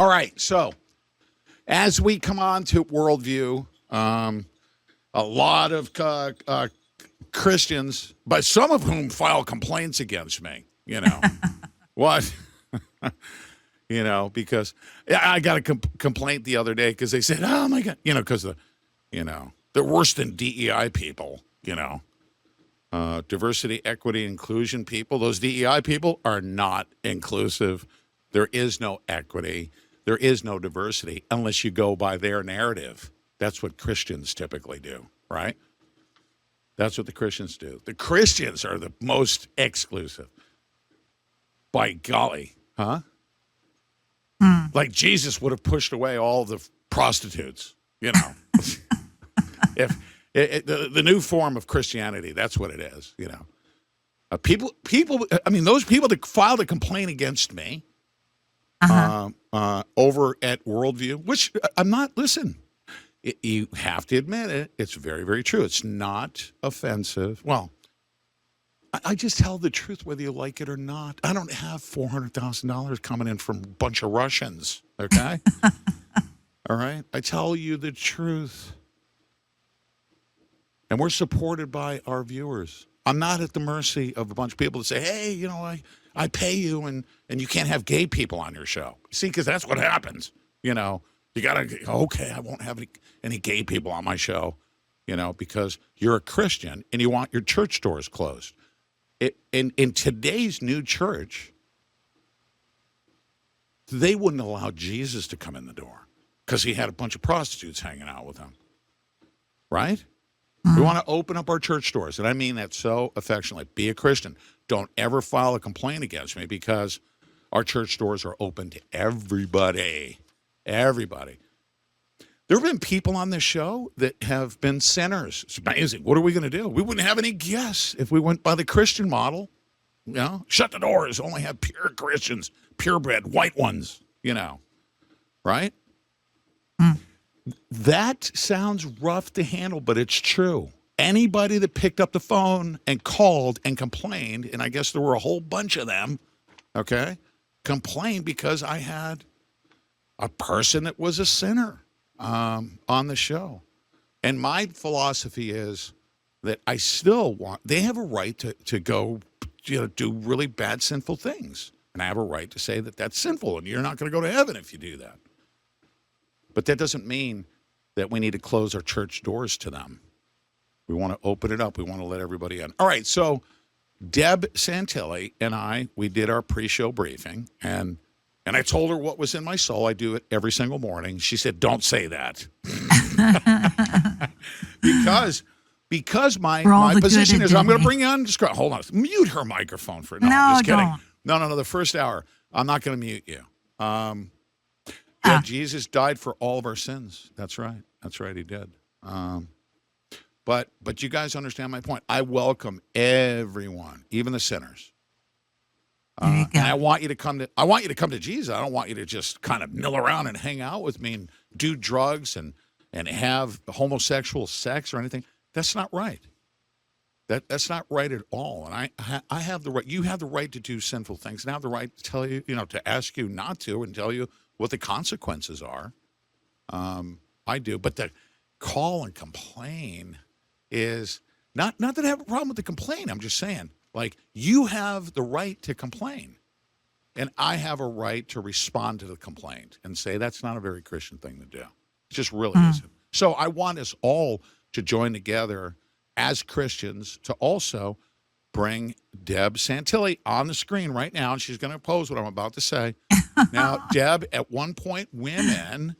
All right. So as we come on to worldview, a lot of Christians, but some of whom file complaints against me, what? Because I got a complaint the other day because they said, oh my God, because they're worse than DEI people, diversity, equity, inclusion people. Those DEI people are not inclusive. There is no equity. There is no diversity unless you go by their narrative. That's what Christians typically do, right? That's what the Christians do. The Christians are the most exclusive. By golly, huh? Like Jesus would have pushed away all the prostitutes, If the new form of Christianity, that's what it is, people. I mean, those people that filed a complaint against me over at Worldview, which I'm not. Listen, you have to admit it. It's very, very true. It's not offensive. Well, I just tell the truth whether you like it or not. I don't have $400,000 coming in from a bunch of Russians, okay? All right? I tell you the truth. And we're supported by our viewers. I'm not at the mercy of a bunch of people that say, hey, I pay you and you can't have gay people on your show. See, because that's what happens. You got to, okay, I won't have any gay people on my show, because you're a Christian and you want your church doors closed. In today's new church, they wouldn't allow Jesus to come in the door because he had a bunch of prostitutes hanging out with him, right? We want to open up our church doors, and I mean that so affectionately. Be a Christian. Don't ever file a complaint against me because our church doors are open to everybody. Everybody. There have been people on this show that have been sinners. It's amazing. What are we going to do? We wouldn't have any guests if we went by the Christian model. Shut the doors. Only have pure Christians, purebred, white ones, right? That sounds rough to handle, but it's true. Anybody that picked up the phone and called and complained, and I guess there were a whole bunch of them, okay, complained because I had a person that was a sinner on the show. And my philosophy is that I still they have a right to go, do really bad, sinful things. And I have a right to say that that's sinful, and you're not going to go to heaven if you do that. But that doesn't mean that we need to close our church doors to them. We want to open it up. We want to let everybody in. All right, so Deb Santilli and we did our pre-show briefing, and I told her what was in my soul. I do it every single morning. She said, don't say that. because my position is I'm going to bring you on. Just hold on. Mute her microphone for no, I'm just kidding. Don't. No. The first hour, I'm not going to mute you. Yeah, Jesus died for all of our sins. That's right. He did. But you guys understand my point. I welcome everyone, even the sinners. And I want you to come to Jesus. I don't want you to just kind of mill around and hang out with me and do drugs and have homosexual sex or anything. That's not right. That's not right at all. And I have the right. You have the right to do sinful things, and I have the right to tell you, to ask you not to, and tell you what the consequences are. I do, but the call and complain is not that I have a problem with the complaint. I'm just saying. Like, you have the right to complain, and I have a right to respond to the complaint and say that's not a very Christian thing to do. It just really isn't. So I want us all to join together as Christians to also bring Deb Santilli on the screen right now, and she's going to oppose what I'm about to say. Now, Deb, at one point, women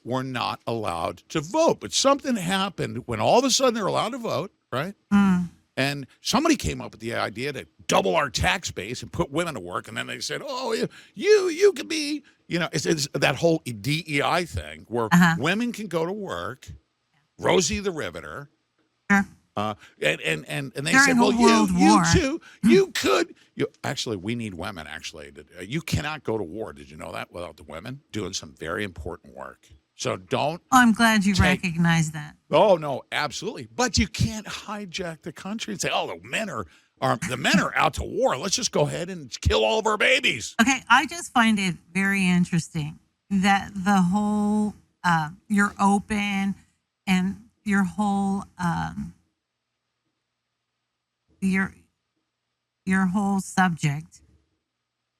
were not allowed to vote, but something happened when all of a sudden they're allowed to vote, right? And somebody came up with the idea to double our tax base and put women to work. And then they said, oh, you could be, it's that whole DEI thing where women can go to work, Rosie the Riveter. And they said, well, you too, you could. Actually, we need women, actually. You cannot go to war. Did you know that? Without the women doing some very important work. So don't. Oh, I'm glad you recognize that. Oh, no, absolutely. But you can't hijack the country and say, oh, the men are the men are out to war. Let's just go ahead and kill all of our babies. Okay, I just find it very interesting that the whole you're open and your whole your whole subject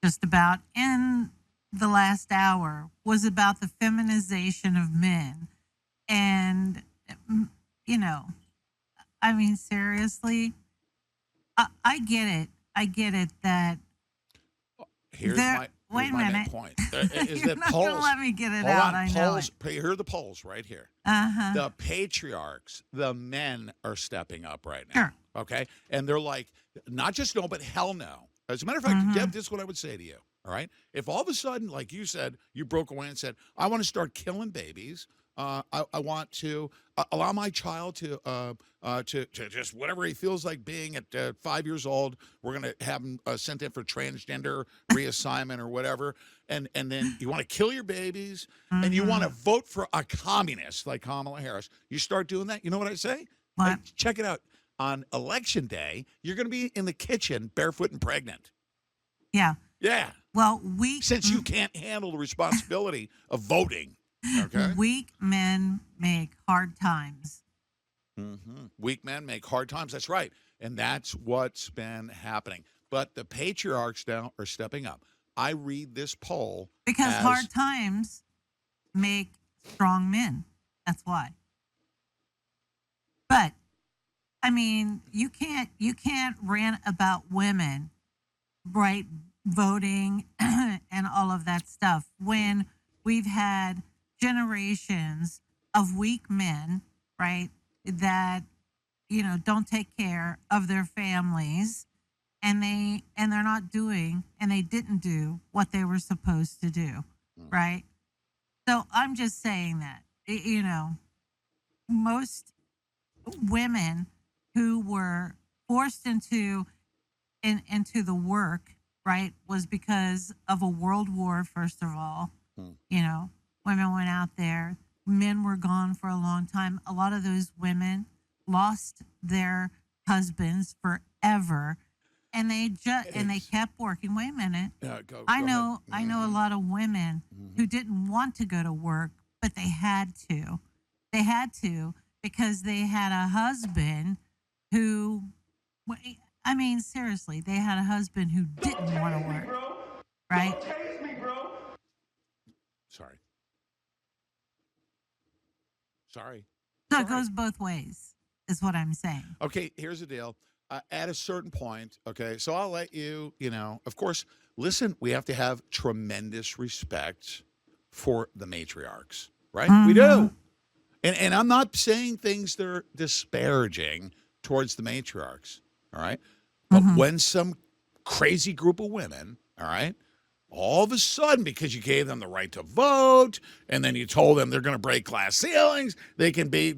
just about in the last hour was about the feminization of men. And, you know, I mean, seriously, I get it. I get it that Here's my main point. Is you're that not polls? going to let me get it Hold out. on, I know polls. it. Here are the polls right here. Uh-huh. The patriarchs, the men are stepping up right now. Sure. Okay, and they're like, not just no, but hell no. As a matter of fact, Deb, this is what I would say to you. All right, if all of a sudden, like you said, you broke away and said, "I want to start killing babies. I want to allow my child to just whatever he feels like being at 5 years old. We're going to have him sent in for transgender reassignment or whatever. And then you want to kill your babies and you want to vote for a communist like Kamala Harris. You start doing that. You know what I say? What? Check it out. On election day, you're going to be in the kitchen barefoot and pregnant. Yeah. Yeah. Well, since you can't handle the responsibility of voting. Okay. Weak men make hard times. Weak men make hard times. That's right. And that's what's been happening. But the patriarchs now are stepping up. I read this poll because hard times make strong men. That's why. But I mean, you can't rant about women, right, voting and all of that stuff when we've had generations of weak men, right, that don't take care of their families, and they're not doing, and they didn't do what they were supposed to do, right? So I'm just saying that most women who were forced into the work, right, was because of a world war. First of all, women went out there. Men were gone for a long time. A lot of those women lost their husbands forever, and they kept working. Wait a minute. I know a lot of women who didn't want to go to work, but they had to. They had to because they had a husband who, I mean, seriously, they had a husband who didn't want to work, right? Don't tase me, bro. Sorry. So it goes both ways, is what I'm saying. Okay, here's the deal. At a certain point, okay, so I'll let you, of course, listen, we have to have tremendous respect for the matriarchs, right? We do. And I'm not saying things that are disparaging towards the matriarchs, all right? But when some crazy group of women, all right, all of a sudden, because you gave them the right to vote, and then you told them they're going to break glass ceilings, they can do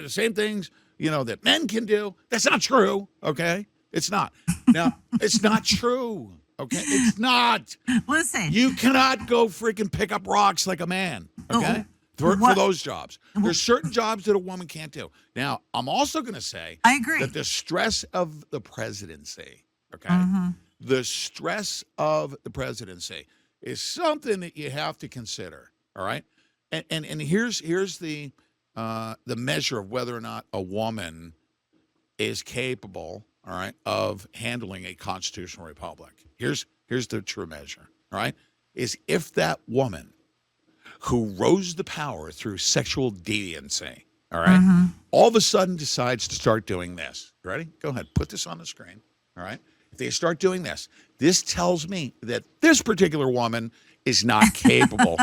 the same things, that men can do. That's not true, okay? It's not. Now, it's not true, okay? It's not. Listen. You cannot go freaking pick up rocks like a man, okay? For those jobs. There's certain jobs that a woman can't do. Now, I'm also going to say I agree that the stress of the presidency, okay? The stress of the presidency is something that you have to consider, all right? And here's the measure of whether or not a woman is capable, all right, of handling a constitutional republic. Here's the true measure, all right, is if that woman who rose to power through sexual deviancy, all right, all of a sudden decides to start doing this. Ready? Go ahead. Put this on the screen, all right? If they start doing this tells me that this particular woman is not capable,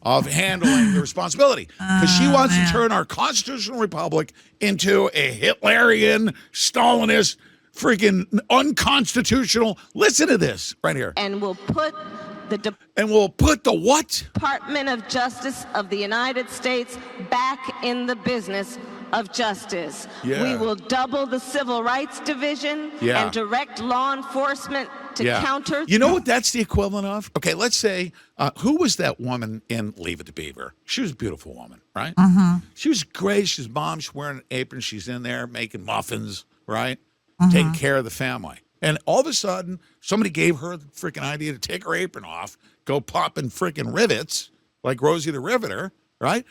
of handling the responsibility. Because she wants to turn our constitutional republic into a Hitlerian, Stalinist, freaking unconstitutional. Listen to this right here. And we'll put the what? Department of Justice of the United States back in the business of justice. Yeah. We will double the Civil Rights Division and direct law enforcement to counter. You know what that's the equivalent of? Okay, let's say, who was that woman in Leave It to Beaver? She was a beautiful woman, right? She was great. She's mom. She's wearing an apron. She's in there making muffins, right? taking care of the family. And all of a sudden, somebody gave her the freaking idea to take her apron off, go popping freaking rivets like Rosie the Riveter, right?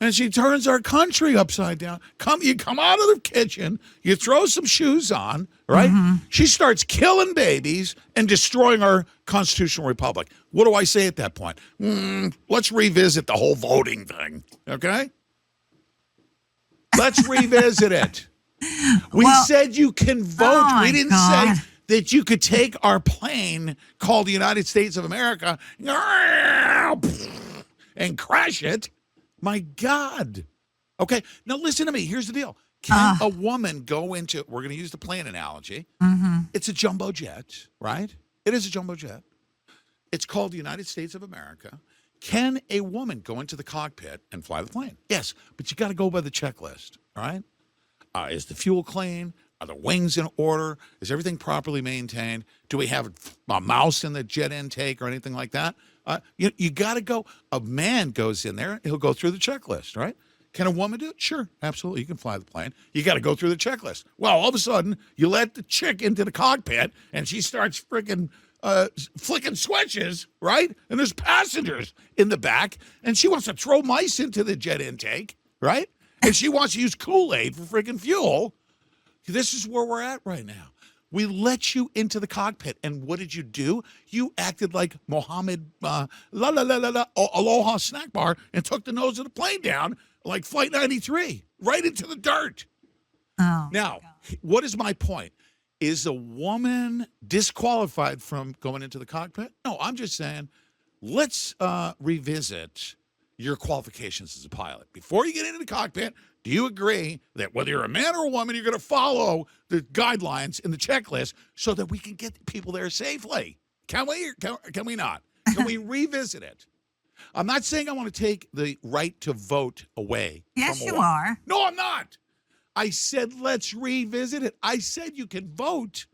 And she turns our country upside down. You come out of the kitchen, you throw some shoes on, right? She starts killing babies and destroying our constitutional republic. What do I say at that point? Let's revisit the whole voting thing, okay? Let's revisit it. We said you can vote. We didn't say that you could take our plane called the United States of America and crash it. My God. Okay, now listen to me. Here's the deal. Can a woman go into, we're going to use the plane analogy. It's a jumbo jet, right? It is a jumbo jet. It's called the United States of America. Can a woman go into the cockpit and fly the plane? Yes, but you got to go by the checklist, all right? Is the fuel clean? Are the wings in order? Is everything properly maintained? Do we have a mouse in the jet intake or anything like that? You got to go. A man goes in there, he'll go through the checklist, right? Can a woman do it? Sure, absolutely. You can fly the plane. You got to go through the checklist. Well, all of a sudden, you let the chick into the cockpit, and she starts freaking flicking switches, right? And there's passengers in the back, and she wants to throw mice into the jet intake, right? And she wants to use Kool-Aid for freaking fuel. This is where we're at right now. We let you into the cockpit, and what did you do? You acted like Mohammed Aloha snack bar and took the nose of the plane down like Flight 93, right into the dirt. Now, what is my point? Is a woman disqualified from going into the cockpit? No, I'm just saying, let's revisit your qualifications as a pilot. Before you get into the cockpit, do you agree that whether you're a man or a woman, you're going to follow the guidelines in the checklist so that we can get people there safely? Can we? Can we not? Can we revisit it? I'm not saying I want to take the right to vote away. Yes, you are. No, I'm not. I said, let's revisit it. I said you can vote.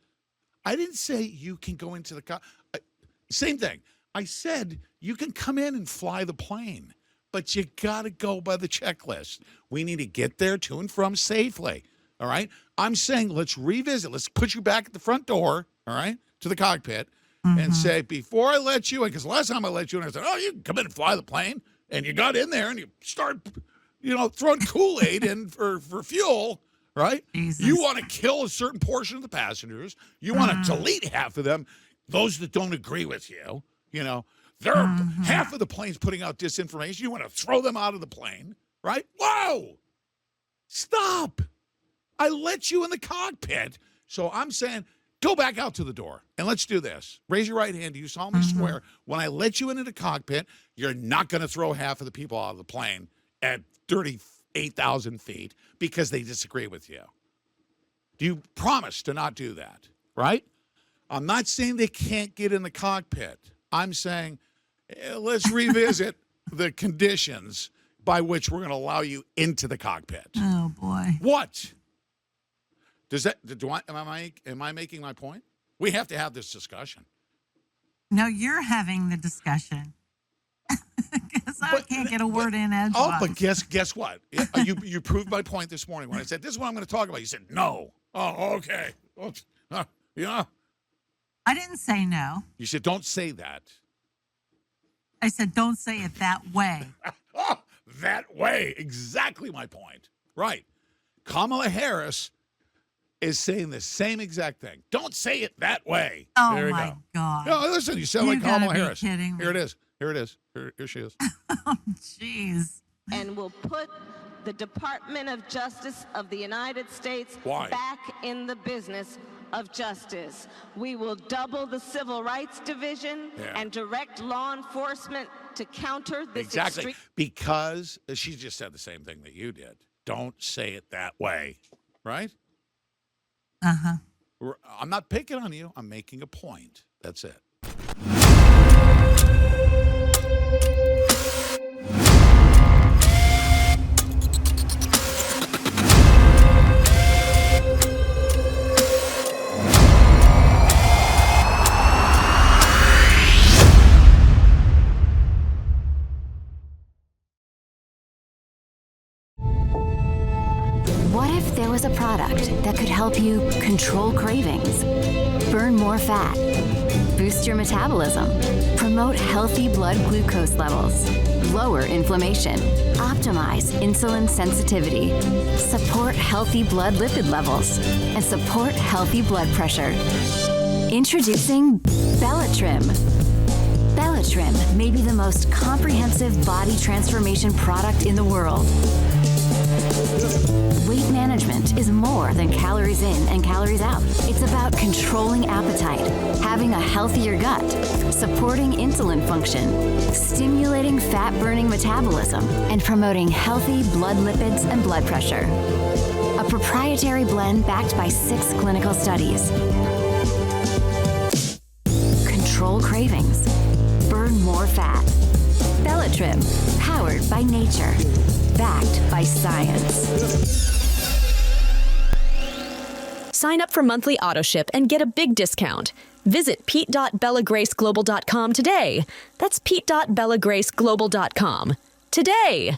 I didn't say you can go into the same thing. I said you can come in and fly the plane, but you got to go by the checklist. We need to get there to and from safely. All right. I'm saying let's revisit. Let's put you back at the front door. All right. To the cockpit and say, before I let you in, because last time I let you in, I said, oh, you can come in and fly the plane. And you got in there and you start, throwing Kool-Aid in for fuel. Right. Jesus. You want to kill a certain portion of the passengers. You want to delete half of them. Those that don't agree with you, they're half of the plane's putting out disinformation. You want to throw them out of the plane, right? Whoa! Stop! I let you in the cockpit. So I'm saying, go back out to the door and let's do this. Raise your right hand. Do you solemnly swear when I let you into the cockpit, you're not going to throw half of the people out of the plane at 38,000 feet because they disagree with you? Do you promise to not do that, right? I'm not saying they can't get in the cockpit. I'm saying, let's revisit the conditions by which we're going to allow you into the cockpit. Oh boy! What does that? Am I making my point? We have to have this discussion. No, you're having the discussion. Because I can't get a word in edgewise. Oh, but guess what? You proved my point this morning when I said this is what I'm going to talk about. You said no. Oh, okay. Yeah. I didn't say no. You said don't say that. I said don't say it that way. Oh, that way. Exactly my point. Right. Kamala Harris is saying the same exact thing. Don't say it that way. Oh, there you my go. God. No, listen, you sound like Kamala Harris. Kidding me. Here it is. Here she is. Oh, jeez. And will put the Department of Justice of the United States back in the business of justice. We will double the Civil Rights Division and direct law enforcement to counter this. Exactly. Because she just said the same thing that you did. Don't say it that way. Right? I'm not picking on you. I'm making a point. That's it. What if there was a product product that could help you control cravings, burn more fat, boost your metabolism, promote healthy blood glucose levels, lower inflammation, optimize insulin sensitivity, support healthy blood lipid levels, and support healthy blood pressure. Introducing Bellatrim. Bellatrim may be the most comprehensive body transformation product in the world. Weight management is more than calories in and calories out. It's about controlling appetite, having a healthier gut, supporting insulin function, stimulating fat-burning metabolism, and promoting healthy blood lipids and blood pressure. A proprietary blend backed by 6 clinical studies. Control cravings. Burn more fat. Bellatrim, powered by nature. Backed by science. Sign up for monthly AutoShip and get a big discount. Visit pete.bellagraceglobal.com today. That's pete.bellagraceglobal.com. Today!